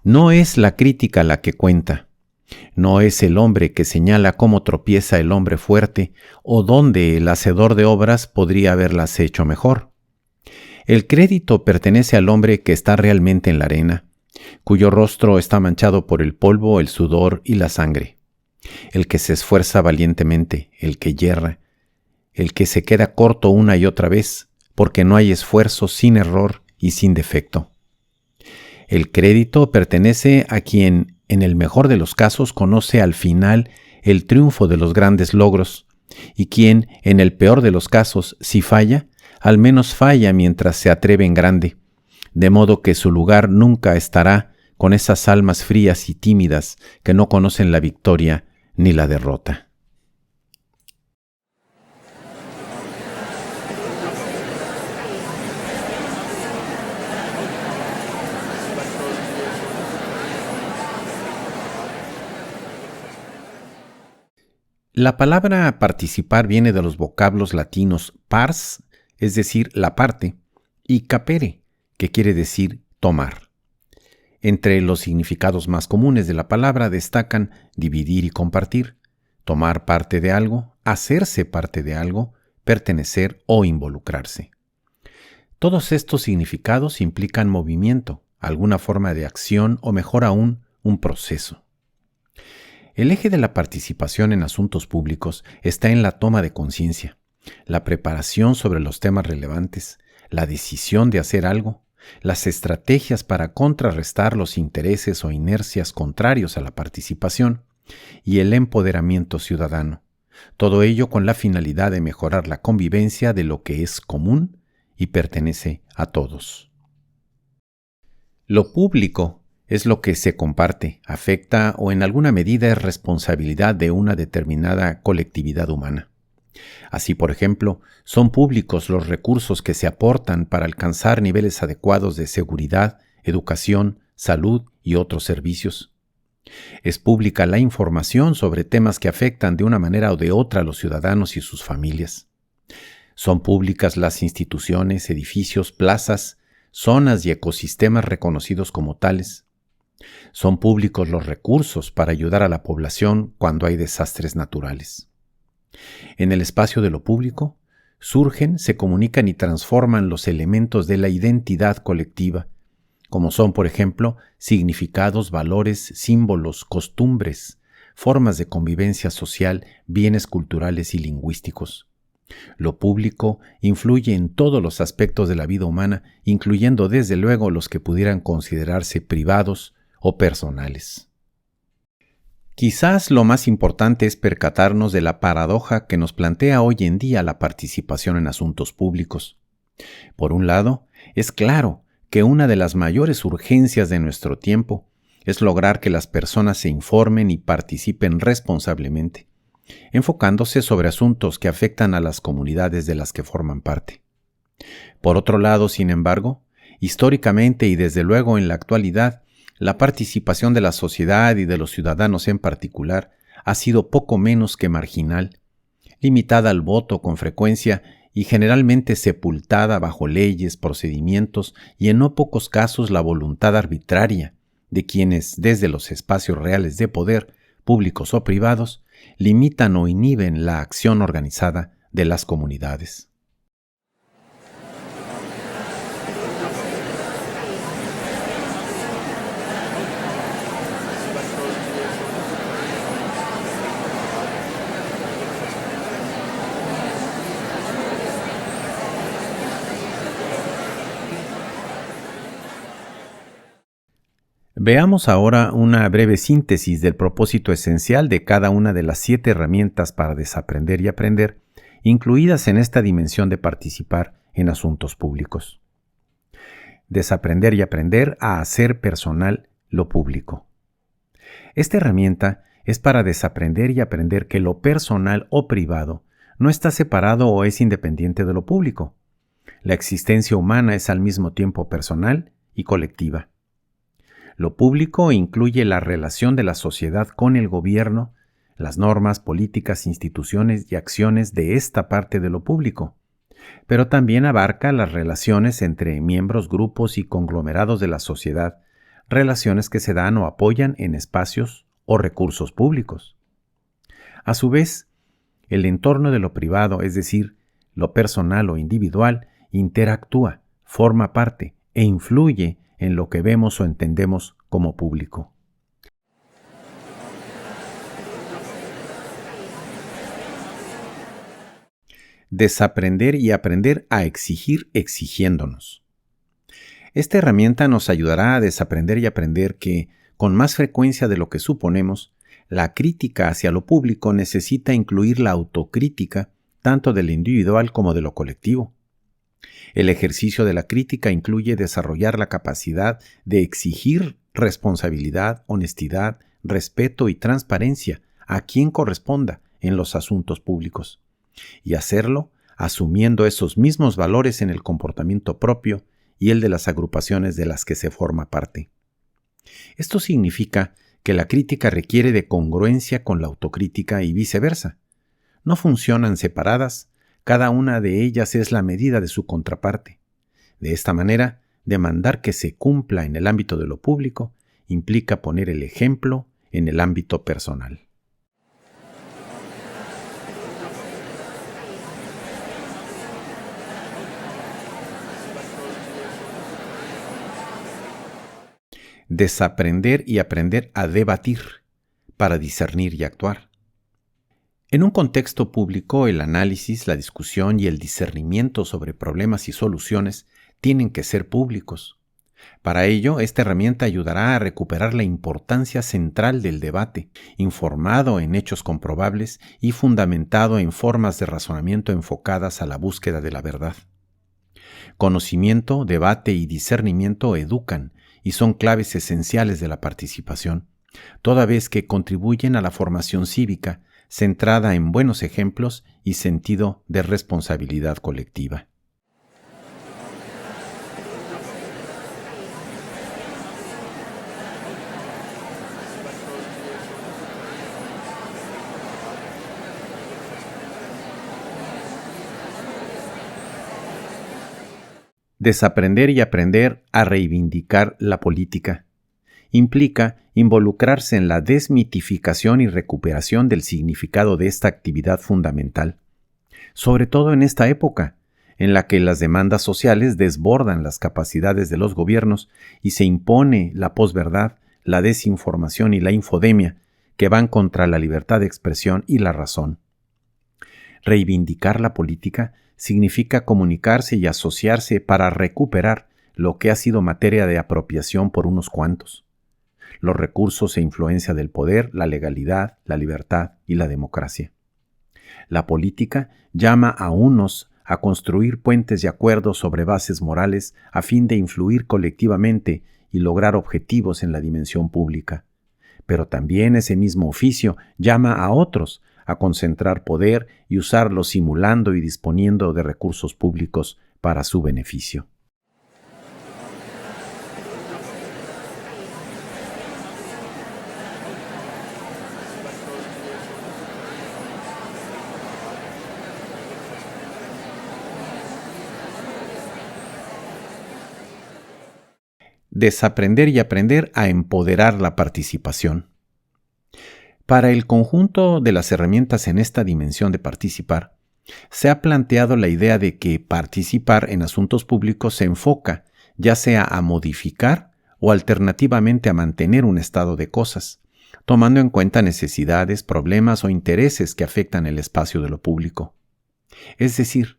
No es la crítica la que cuenta. No es el hombre que señala cómo tropieza el hombre fuerte o dónde el hacedor de obras podría haberlas hecho mejor. El crédito pertenece al hombre que está realmente en la arena, cuyo rostro está manchado por el polvo, el sudor y la sangre. El que se esfuerza valientemente, el que yerra, el que se queda corto una y otra vez, porque no hay esfuerzo sin error y sin defecto. El crédito pertenece a quien, en el mejor de los casos, conoce al final el triunfo de los grandes logros, y quien, en el peor de los casos, si falla, al menos falla mientras se atreve en grande, de modo que su lugar nunca estará con esas almas frías y tímidas que no conocen la victoria ni la derrota. La palabra participar viene de los vocablos latinos pars, es decir, la parte, y capere, que quiere decir tomar. Entre los significados más comunes de la palabra destacan dividir y compartir, tomar parte de algo, hacerse parte de algo, pertenecer o involucrarse. Todos estos significados implican movimiento, alguna forma de acción o mejor aún, un proceso. El eje de la participación en asuntos públicos está en la toma de conciencia, la preparación sobre los temas relevantes, la decisión de hacer algo, las estrategias para contrarrestar los intereses o inercias contrarios a la participación y el empoderamiento ciudadano. Todo ello con la finalidad de mejorar la convivencia de lo que es común y pertenece a todos. Lo público es lo que se comparte, afecta o en alguna medida es responsabilidad de una determinada colectividad humana. Así, por ejemplo, son públicos los recursos que se aportan para alcanzar niveles adecuados de seguridad, educación, salud y otros servicios. Es pública la información sobre temas que afectan de una manera o de otra a los ciudadanos y sus familias. Son públicas las instituciones, edificios, plazas, zonas y ecosistemas reconocidos como tales. Son públicos los recursos para ayudar a la población cuando hay desastres naturales. En el espacio de lo público, surgen, se comunican y transforman los elementos de la identidad colectiva, como son, por ejemplo, significados, valores, símbolos, costumbres, formas de convivencia social, bienes culturales y lingüísticos. Lo público influye en todos los aspectos de la vida humana, incluyendo desde luego los que pudieran considerarse privados o personales. Quizás lo más importante es percatarnos de la paradoja que nos plantea hoy en día la participación en asuntos públicos. Por un lado, es claro que una de las mayores urgencias de nuestro tiempo es lograr que las personas se informen y participen responsablemente, enfocándose sobre asuntos que afectan a las comunidades de las que forman parte. Por otro lado, sin embargo, históricamente y desde luego en la actualidad, la participación de la sociedad y de los ciudadanos en particular ha sido poco menos que marginal, limitada al voto con frecuencia y generalmente sepultada bajo leyes, procedimientos y en no pocos casos la voluntad arbitraria de quienes desde los espacios reales de poder, públicos o privados, limitan o inhiben la acción organizada de las comunidades. Veamos ahora una breve síntesis del propósito esencial de cada una de las 7 herramientas para desaprender y aprender, incluidas en esta dimensión de participar en asuntos públicos. Desaprender y aprender a hacer personal lo público. Esta herramienta es para desaprender y aprender que lo personal o privado no está separado o es independiente de lo público. La existencia humana es al mismo tiempo personal y colectiva. Lo público incluye la relación de la sociedad con el gobierno, las normas, políticas, instituciones y acciones de esta parte de lo público, pero también abarca las relaciones entre miembros, grupos y conglomerados de la sociedad, relaciones que se dan o apoyan en espacios o recursos públicos. A su vez, el entorno de lo privado, es decir, lo personal o individual, interactúa, forma parte e influye en lo que vemos o entendemos como público. Desaprender y aprender a exigir exigiéndonos. Esta herramienta nos ayudará a desaprender y aprender que, con más frecuencia de lo que suponemos, la crítica hacia lo público necesita incluir la autocrítica tanto de lo individual como de lo colectivo. El ejercicio de la crítica incluye desarrollar la capacidad de exigir responsabilidad, honestidad, respeto y transparencia a quien corresponda en los asuntos públicos, y hacerlo asumiendo esos mismos valores en el comportamiento propio y el de las agrupaciones de las que se forma parte. Esto significa que la crítica requiere de congruencia con la autocrítica y viceversa. No funcionan separadas, cada una de ellas es la medida de su contraparte. De esta manera, demandar que se cumpla en el ámbito de lo público implica poner el ejemplo en el ámbito personal. Desaprender y aprender a debatir para discernir y actuar. En un contexto público, el análisis, la discusión y el discernimiento sobre problemas y soluciones tienen que ser públicos. Para ello, esta herramienta ayudará a recuperar la importancia central del debate, informado en hechos comprobables y fundamentado en formas de razonamiento enfocadas a la búsqueda de la verdad. Conocimiento, debate y discernimiento educan y son claves esenciales de la participación, toda vez que contribuyen a la formación cívica centrada en buenos ejemplos y sentido de responsabilidad colectiva. Desaprender y aprender a reivindicar la política. Implica involucrarse en la desmitificación y recuperación del significado de esta actividad fundamental, sobre todo en esta época, en la que las demandas sociales desbordan las capacidades de los gobiernos y se impone la posverdad, la desinformación y la infodemia, que van contra la libertad de expresión y la razón. Reivindicar la política significa comunicarse y asociarse para recuperar lo que ha sido materia de apropiación por unos cuantos: los recursos e influencia del poder, la legalidad, la libertad y la democracia. La política llama a unos a construir puentes y acuerdos sobre bases morales a fin de influir colectivamente y lograr objetivos en la dimensión pública. Pero también ese mismo oficio llama a otros a concentrar poder y usarlo simulando y disponiendo de recursos públicos para su beneficio. Desaprender y aprender a empoderar la participación. Para el conjunto de las herramientas en esta dimensión de participar, se ha planteado la idea de que participar en asuntos públicos se enfoca ya sea a modificar o alternativamente a mantener un estado de cosas, tomando en cuenta necesidades, problemas o intereses que afectan el espacio de lo público. Es decir,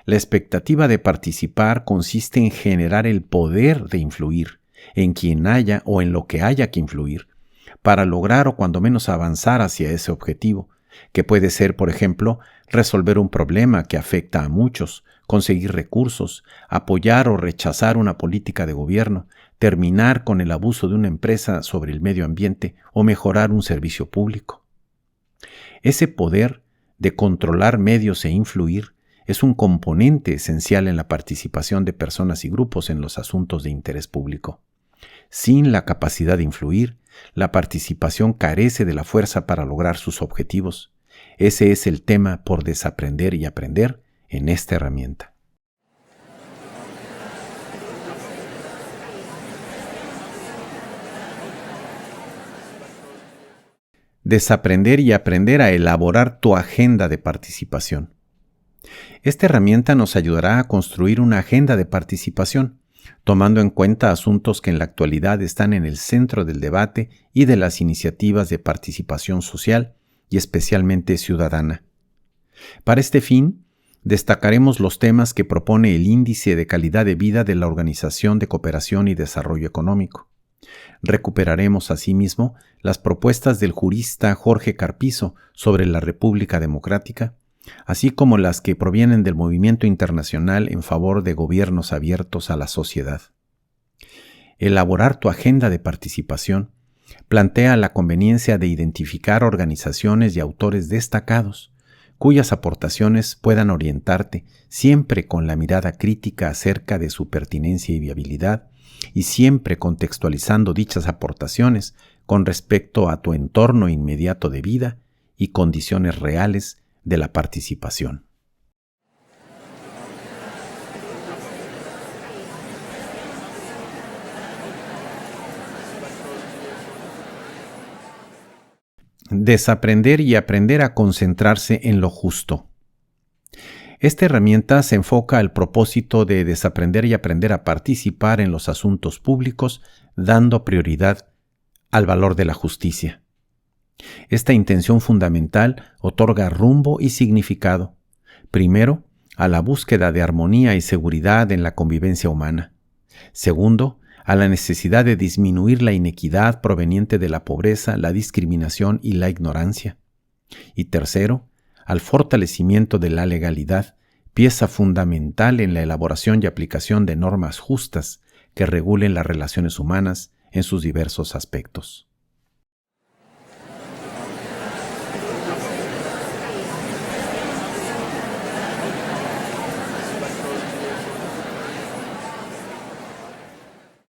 la expectativa de participar consiste en generar el poder de influir en quien haya o en lo que haya que influir, para lograr o cuando menos avanzar hacia ese objetivo, que puede ser, por ejemplo, resolver un problema que afecta a muchos, conseguir recursos, apoyar o rechazar una política de gobierno, terminar con el abuso de una empresa sobre el medio ambiente o mejorar un servicio público. Ese poder de controlar medios e influir es un componente esencial en la participación de personas y grupos en los asuntos de interés público. Sin la capacidad de influir, la participación carece de la fuerza para lograr sus objetivos. Ese es el tema por desaprender y aprender en esta herramienta. Desaprender y aprender a elaborar tu agenda de participación. Esta herramienta nos ayudará a construir una agenda de participación, tomando en cuenta asuntos que en la actualidad están en el centro del debate y de las iniciativas de participación social y especialmente ciudadana. Para este fin, destacaremos los temas que propone el Índice de Calidad de Vida de la Organización de Cooperación y Desarrollo Económico. Recuperaremos asimismo las propuestas del jurista Jorge Carpizo sobre la República Democrática, así como las que provienen del movimiento internacional en favor de gobiernos abiertos a la sociedad. Elaborar tu agenda de participación plantea la conveniencia de identificar organizaciones y autores destacados, cuyas aportaciones puedan orientarte siempre con la mirada crítica acerca de su pertinencia y viabilidad, y siempre contextualizando dichas aportaciones con respecto a tu entorno inmediato de vida y condiciones reales de la participación. Desaprender y aprender a concentrarse en lo justo. Esta herramienta se enfoca al propósito de desaprender y aprender a participar en los asuntos públicos, dando prioridad al valor de la justicia. Esta intención fundamental otorga rumbo y significado, primero, a la búsqueda de armonía y seguridad en la convivencia humana. Segundo, a la necesidad de disminuir la inequidad proveniente de la pobreza, la discriminación y la ignorancia. Y tercero, al fortalecimiento de la legalidad, pieza fundamental en la elaboración y aplicación de normas justas que regulen las relaciones humanas en sus diversos aspectos.